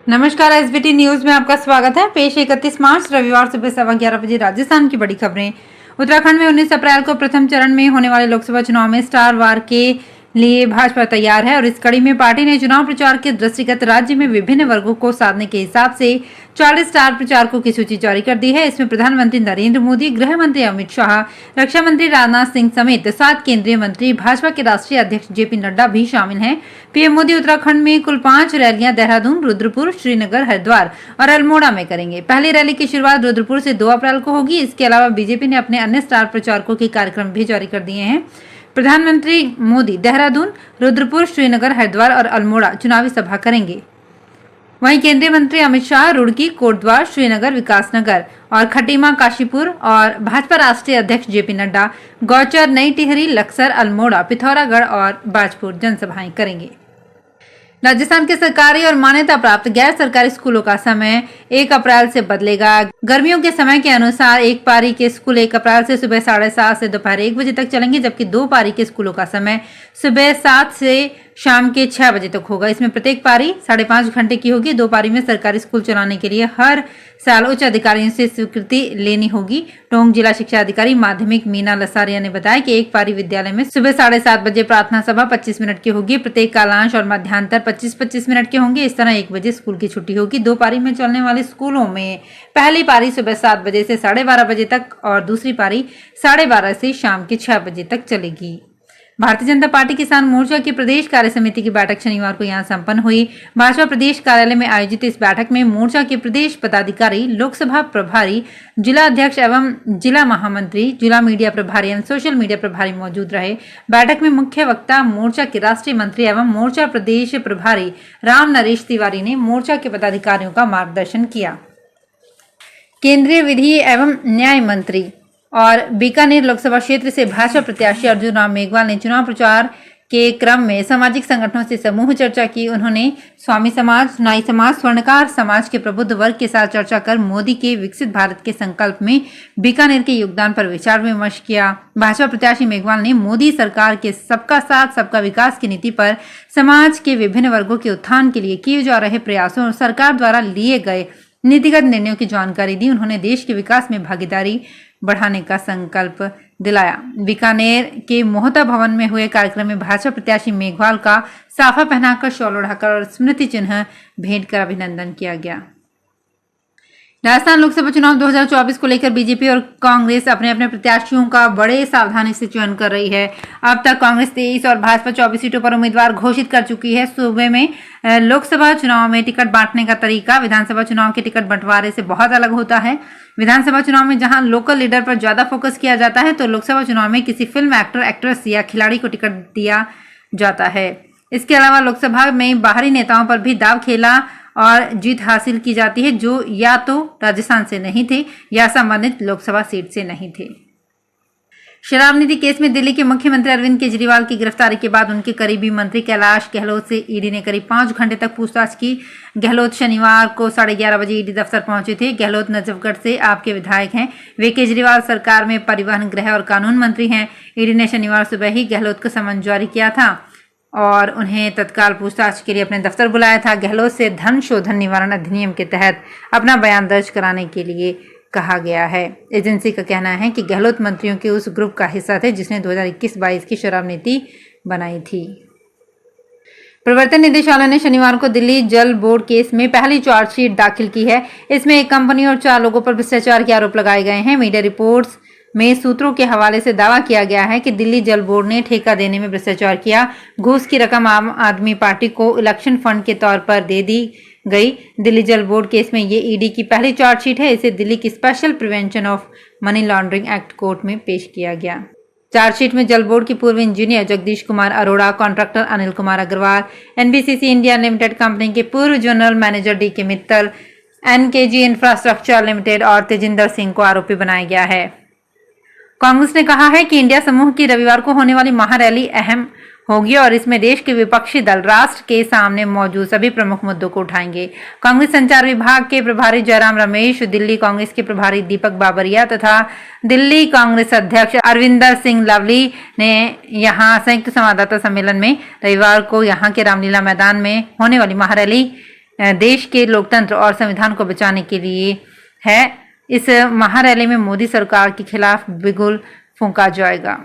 नमस्कार, SBT news में आपका स्वागत है। पेश 31 मार्च रविवार सुबह 11:15 बजे राजस्थान की बड़ी खबरें। उत्तराखंड में 19 अप्रैल को प्रथम चरण में होने वाले लोकसभा चुनाव में स्टार वार के लिए भाजपा तैयार है और इस कड़ी में पार्टी ने चुनाव प्रचार के दृष्टिगत राज्य में विभिन्न वर्गों को साधने के हिसाब से 40 स्टार प्रचारकों की सूची जारी कर दी है। इसमें प्रधानमंत्री नरेंद्र मोदी, गृह मंत्री अमित शाह, रक्षा मंत्री राजनाथ सिंह समेत 7 केंद्रीय मंत्री, भाजपा के राष्ट्रीय अध्यक्ष जेपी नड्डा भी शामिल हैं। पीएम मोदी उत्तराखंड में कुल 5 रैलियां देहरादून, रुद्रपुर, श्रीनगर, हरिद्वार और अल्मोड़ा में करेंगे। पहली रैली की शुरुआत रुद्रपुर से 2 अप्रैल को होगी। इसके अलावा बीजेपी ने अपने अन्य स्टार प्रचारकों के कार्यक्रम भी जारी कर दिए हैं। प्रधानमंत्री मोदी देहरादून, रुद्रपुर, श्रीनगर, हरिद्वार और अल्मोड़ा चुनावी सभा करेंगे। वहीं केंद्रीय मंत्री अमित शाह रुड़की, कोटद्वार, श्रीनगर, विकासनगर और खटीमा, काशीपुर और भाजपा राष्ट्रीय अध्यक्ष जेपी नड्डा गौचर, नई टिहरी, लक्सर, अल्मोड़ा, पिथौरागढ़ और बाजपुर जनसभाएं करेंगे। राजस्थान के सरकारी और मान्यता प्राप्त गैर सरकारी स्कूलों का समय 1 अप्रैल से बदलेगा। गर्मियों के समय के अनुसार एक पारी के स्कूल 1 अप्रैल से सुबह 7:30 से दोपहर 1 बजे तक चलेंगे, जबकि 2 पारी के स्कूलों का समय सुबह 7 से शाम के 6 बजे तक होगा। इसमें प्रत्येक पारी 5.5 घंटे की होगी। 2 पारी में सरकारी स्कूल चलाने के लिए हर साल उच्च अधिकारियों से स्वीकृति लेनी होगी। टोंक जिला शिक्षा अधिकारी माध्यमिक मीना लसारिया ने बताया कि एक पारी विद्यालय में सुबह 7:30 बजे प्रार्थना सभा 25 मिनट की होगी। प्रत्येक कालांश और मध्यांतर 25-25 मिनट के होंगे। इस तरह 1 बजे स्कूल की छुट्टी होगी। 2 पारी में चलने वाले स्कूलों में पहली पारी सुबह 7 बजे से 12:30 बजे तक और दूसरी पारी 12:30 से शाम के 6 बजे तक चलेगी। भारतीय जनता पार्टी किसान मोर्चा की प्रदेश कार्य समिति की बैठक शनिवार को यहां संपन्न हुई। भाजपा प्रदेश कार्यालय में आयोजित इस बैठक में मोर्चा के प्रदेश पदाधिकारी, लोकसभा प्रभारी, जिला अध्यक्ष एवं जिला महामंत्री, जिला मीडिया प्रभारी एवं सोशल मीडिया प्रभारी मौजूद रहे। बैठक में मुख्य वक्ता मोर्चा के राष्ट्रीय मंत्री एवं मोर्चा प्रदेश प्रभारी राम नरेश तिवारी ने मोर्चा के पदाधिकारियों का मार्गदर्शन किया। केंद्रीय विधि एवं न्याय मंत्री और बीकानेर लोकसभा क्षेत्र से भाजपा प्रत्याशी अर्जुन राम मेघवाल ने चुनाव प्रचार के क्रम में सामाजिक संगठनों से समूह चर्चा की। उन्होंने स्वामी समाज, नाई समाज, स्वर्णकार समाज के प्रबुद्ध वर्ग के साथ चर्चा कर मोदी के विकसित भारत के संकल्प में बीकानेर के योगदान पर विचार विमर्श किया। भाजपा प्रत्याशी मेघवाल ने मोदी सरकार के सबका साथ सबका विकास की नीति पर समाज के विभिन्न वर्गों के उत्थान के लिए किए जा रहे प्रयासों और सरकार द्वारा लिए गए नीतिगत निर्णयों की जानकारी दी। उन्होंने देश के विकास में भागीदारी बढ़ाने का संकल्प दिलाया। बीकानेर के मोहता भवन में हुए कार्यक्रम में भाजपा प्रत्याशी मेघवाल का साफा पहनाकर, शॉल ओढ़ाकर और स्मृति चिन्ह भेंट कर अभिनंदन किया गया। राजस्थान लोकसभा चुनाव 2024 को लेकर बीजेपी और कांग्रेस अपने अपने प्रत्याशियों का बड़े सावधानी से चयन कर रही है। अब तक कांग्रेस 23 और भाजपा 24 सीटों पर उम्मीदवार घोषित कर चुकी है। सूबे में लोकसभा चुनाव में टिकट बांटने का तरीका विधानसभा चुनाव के टिकट बंटवारे से बहुत अलग होता है। विधानसभा चुनाव में जहां लोकल लीडर पर ज्यादा फोकस किया जाता है, तो लोकसभा चुनाव में किसी फिल्म एक्टर, एक्ट्रेस या खिलाड़ी को टिकट दिया जाता है। इसके अलावा लोकसभा में बाहरी नेताओं पर भी दाव खेला और जीत हासिल की जाती है, जो या तो राजस्थान से नहीं थे या संबंधित लोकसभा सीट से नहीं थे। शराब नीति केस में दिल्ली के मुख्यमंत्री अरविंद केजरीवाल की गिरफ्तारी के बाद उनके करीबी मंत्री कैलाश गहलोत से ईडी ने करीब 5 घंटे तक पूछताछ की। गहलोत शनिवार को 11:30 बजे ईडी दफ्तर पहुंचे थे। गहलोत नजफगढ़ से आपके विधायक हैं। वे केजरीवाल सरकार में परिवहन, गृह और कानून मंत्री हैं। ईडी ने शनिवार सुबह ही गहलोत को समन जारी किया था और उन्हें तत्काल पूछताछ के लिए अपने दफ्तर बुलाया था। गहलोत से धन शोधन निवारण अधिनियम के तहत अपना बयान दर्ज कराने के लिए कहा गया है। एजेंसी का कहना है कि गहलोत मंत्रियों के उस ग्रुप का हिस्सा थे जिसने 2021-22 की शराब नीति बनाई थी। प्रवर्तन निदेशालय ने शनिवार को दिल्ली जल बोर्ड केस में पहली चार्जशीट दाखिल की है। इसमें एक कंपनी और 4 लोगों पर भ्रष्टाचार के आरोप लगाए गए हैं। मीडिया रिपोर्ट्स में सूत्रों के हवाले से दावा किया गया है कि दिल्ली जल बोर्ड ने ठेका देने में भ्रष्टाचार किया। घूस की रकम आम आदमी पार्टी को इलेक्शन फंड के तौर पर दे दी गई। दिल्ली जल बोर्ड केस में ये ईडी की पहली चार्जशीट है। इसे दिल्ली की special prevention of money laundering act court में पेश किया गया। चार्जशीट में जल बोर्ड के पूर्व engineer Jagdish Kumar Arora, contractor Anil Kumar Agarwal, NBCC India limited company के पूर्व general manager D K Mittal, NKG infrastructure limited और तेजिंदर सिंह को आरोपी बनाया गया है। कांग्रेस ने कहा है कि इंडिया समूह की रविवार को होने वाली महारैली अहम होगी और इसमें देश के विपक्षी दल राष्ट्र के सामने मौजूद सभी प्रमुख मुद्दों को उठाएंगे। कांग्रेस संचार विभाग के प्रभारी जयराम रमेश, दिल्ली कांग्रेस के प्रभारी दीपक बाबरिया तथा दिल्ली कांग्रेस अध्यक्ष अरविंदर सिंह लवली ने यहां संयुक्त संवाददाता सम्मेलन में रविवार को यहां के रामलीला मैदान में होने वाली महारैली देश के लोकतंत्र और संविधान को बचाने के लिए है। इस महारैली में मोदी सरकार के खिलाफ बिगुल फूंका जाएगा।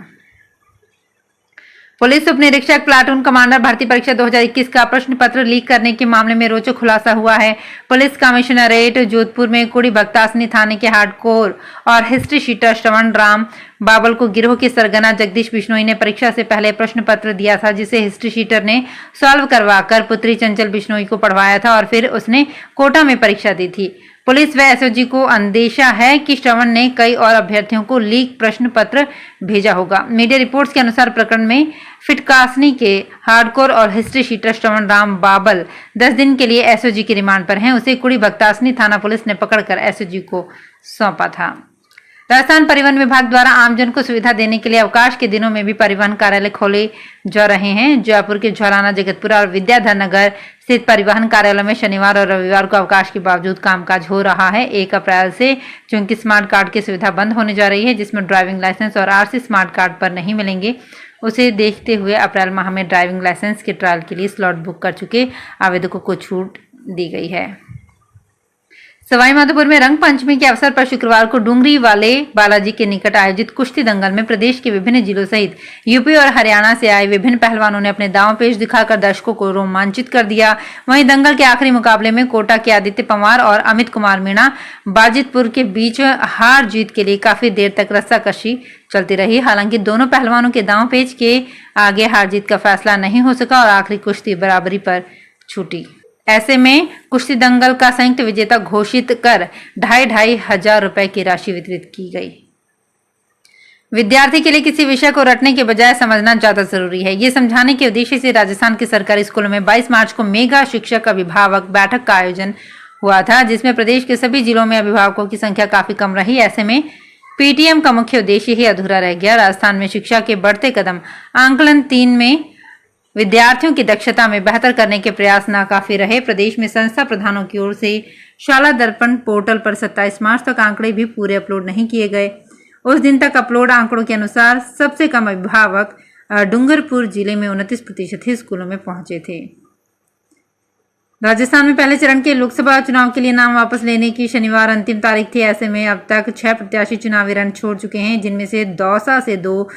पुलिस उप निरीक्षक प्लाटून कमांडर भर्ती परीक्षा 2021 का प्रश्न पत्र लीक करने के मामले में रोचक खुलासा हुआ है। पुलिस कमिश्नरेट जोधपुर में कुड़ी भक्तासनी थाने के हार्डकोर और हिस्ट्री शीटर श्रवण राम बाबल को गिरोह के सरगना जगदीश बिश्नोई ने परीक्षा से पहले प्रश्न पत्र दिया था, जिसे हिस्ट्री शीटर ने सॉल्व करवाकर पुत्री चंचल बिश्नोई को पढ़वाया था और फिर उसने कोटा में परीक्षा दी थी। पुलिस व एसओजी को अंदेशा है कि श्रवण ने कई और अभ्यर्थियों को लीक प्रश्न पत्र भेजा होगा। मीडिया रिपोर्ट्स के अनुसार प्रकरण में फिटकासनी के हार्डकोर और हिस्ट्री शीटर श्रवण राम बाबल 10 दिन के लिए एसओजी की रिमांड पर हैं। उसे कुड़ी भक्तासनी थाना पुलिस ने पकड़कर एसओजी को सौंपा था। राजस्थान परिवहन विभाग द्वारा आमजन को सुविधा देने के लिए अवकाश के दिनों में भी परिवहन कार्यालय खोले जा रहे हैं। जयपुर के झौलाना, जगतपुरा और विद्याधर नगर स्थित परिवहन कार्यालय में शनिवार और रविवार को अवकाश के बावजूद कामकाज हो रहा है। 1 अप्रैल से चूंकि स्मार्ट कार्ड की सुविधा बंद होने जा रही है, जिसमें ड्राइविंग लाइसेंस और आरसी स्मार्ट कार्ड पर नहीं मिलेंगे, उसे देखते हुए अप्रैल माह में ड्राइविंग लाइसेंस के ट्रायल के लिए स्लॉट बुक कर चुके आवेदकों को छूट दी गई है। सवाईमाधोपुर में रंग पंचमी के अवसर पर शुक्रवार को डूंगरी वाले बालाजी के निकट आयोजित कुश्ती दंगल में प्रदेश के विभिन्न जिलों सहित यूपी और हरियाणा से आए विभिन्न पहलवानों ने अपने दांव पेश दिखाकर दर्शकों को रोमांचित कर दिया। वहीं दंगल के आखिरी मुकाबले में कोटा के आदित्य पंवार और अमित कुमार मीणा बाजितपुर के बीच हार जीत के लिए काफी देर तक रस्साकशी चलती रही। हालांकि दोनों पहलवानों के दांव पेच के आगे हार जीत का फैसला नहीं हो सका और आखिरी कुश्ती बराबरी पर छूटी। ऐसे में कुश्ती दंगल का संयुक्त विजेता घोषित कर 2,500 हजार रुपए की राशि वितरित की गई। विद्यार्थी के लिए किसी विषय को रटने के बजाय समझना ज्यादा जरूरी है, ये समझाने के उद्देश्य से राजस्थान के सरकारी स्कूलों में 22 मार्च को मेगा शिक्षक अभिभावक बैठक का आयोजन हुआ था, जिसमें प्रदेश के सभी जिलों में अभिभावकों की संख्या काफी कम रही। ऐसे में पीटीएम का मुख्य उद्देश्य ही अधूरा रह गया। राजस्थान में शिक्षा के बढ़ते कदम आंकलन 3 में विद्यार्थियों की दक्षता में बेहतर करने के प्रयास नाकाफी रहे। प्रदेश में संस्था प्रधानों की ओर से शाला दर्पण पोर्टल पर 27 मार्च तक आंकड़े भी पूरे अपलोड नहीं किए गए। उस दिन तक अपलोड आंकड़ों के अनुसार सबसे कम अभिभावक डूंगरपुर जिले में 29% ही स्कूलों में पहुंचे थे। राजस्थान में पहले चरण के लोकसभा चुनाव के लिए नाम वापस लेने की शनिवार अंतिम तारीख थी। ऐसे में अब तक 6 प्रत्याशी चुनावी रण छोड़ चुके हैं, जिनमें से दौसा से 2,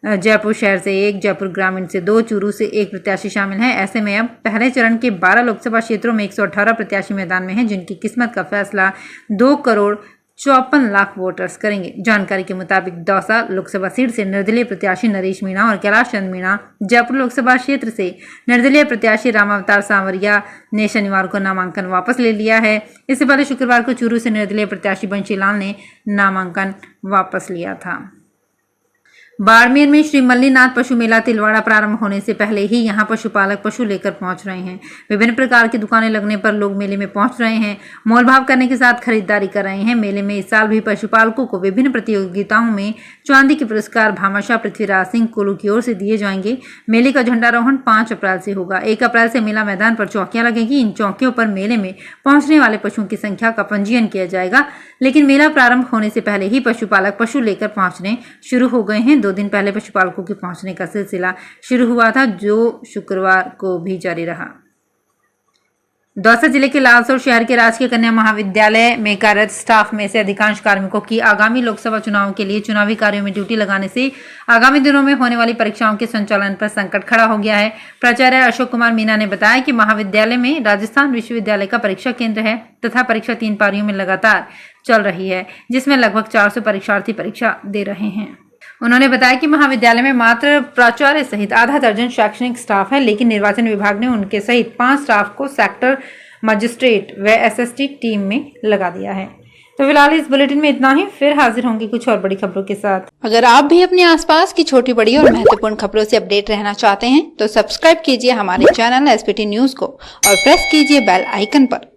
जयपुर शहर से 1, जयपुर ग्रामीण से 2, चूरू से 1 प्रत्याशी शामिल हैं। ऐसे में अब पहले चरण के 12 लोकसभा क्षेत्रों में 118 प्रत्याशी मैदान में हैं, जिनकी किस्मत का फैसला 2,54,00,000 वोटर्स करेंगे। जानकारी के मुताबिक दौसा लोकसभा सीट से निर्दलीय प्रत्याशी नरेश मीणा और कैलाश चंद मीणा, जयपुर लोकसभा क्षेत्र से निर्दलीय प्रत्याशी राम अवतार सांवरिया ने शनिवार को नामांकन वापस ले लिया है। इससे पहले शुक्रवार को चूरू से निर्दलीय प्रत्याशी बंशीलाल ने नामांकन वापस लिया था। बाड़मेर में श्री मल्लीनाथ पशु मेला तिलवाड़ा प्रारंभ होने से पहले ही यहां पशुपालक पशु लेकर पहुंच रहे हैं। विभिन्न प्रकार की दुकानें लगने पर लोग मेले में पहुंच रहे हैं, मोलभाव करने के साथ खरीदारी कर रहे हैं। मेले में इस साल भी पशुपालकों को विभिन्न प्रतियोगिताओं में चांदी के पुरस्कार भामाशाह पृथ्वीराज सिंह कुल्लू की ओर से दिए जाएंगे। मेले का झंडारोहण 5 अप्रैल से होगा। 1 अप्रैल से मेला मैदान पर चौकियां लगेगी। इन चौकियों पर मेले में पहुंचने वाले पशुओं की संख्या का पंजीयन किया जाएगा, लेकिन मेला प्रारंभ होने से पहले ही पशुपालक पशु लेकर पहुंचने शुरू हो गए हैं। 2 दिन पहले पशुपालकों के पहुंचने का सिलसिला शुरू हुआ था, जो शुक्रवार को भी जारी रहा। दौसा जिले के लालसोट शहर के राजकीय कन्या महाविद्यालय में कार्यरत स्टाफ में से अधिकांश कार्मिकों की आगामी लोकसभा चुनाव के लिए चुनावी कार्यों में ड्यूटी लगाने से आगामी दिनों में होने वाली परीक्षाओं के संचालन पर संकट खड़ा हो गया है। प्राचार्य अशोक कुमार मीना ने बताया कि महाविद्यालय में राजस्थान विश्वविद्यालय का परीक्षा केंद्र है तथा परीक्षा 3 पारियों में लगातार चल रही है, जिसमें लगभग 400 परीक्षार्थी परीक्षा दे रहे हैं। उन्होंने बताया कि महाविद्यालय में मात्र प्राचार्य सहित आधा दर्जन शैक्षणिक स्टाफ है, लेकिन निर्वाचन विभाग ने उनके सहित 5 स्टाफ को सेक्टर मजिस्ट्रेट व एसएसटी टीम में लगा दिया है। तो फिलहाल इस बुलेटिन में इतना ही, फिर हाजिर होंगे कुछ और बड़ी खबरों के साथ। अगर आप भी अपने आसपास की छोटी बड़ी और महत्वपूर्ण खबरों से अपडेट रहना चाहते हैं तो सब्सक्राइब कीजिए हमारे चैनल एसपीटी न्यूज को और प्रेस कीजिए बेल आइकन पर।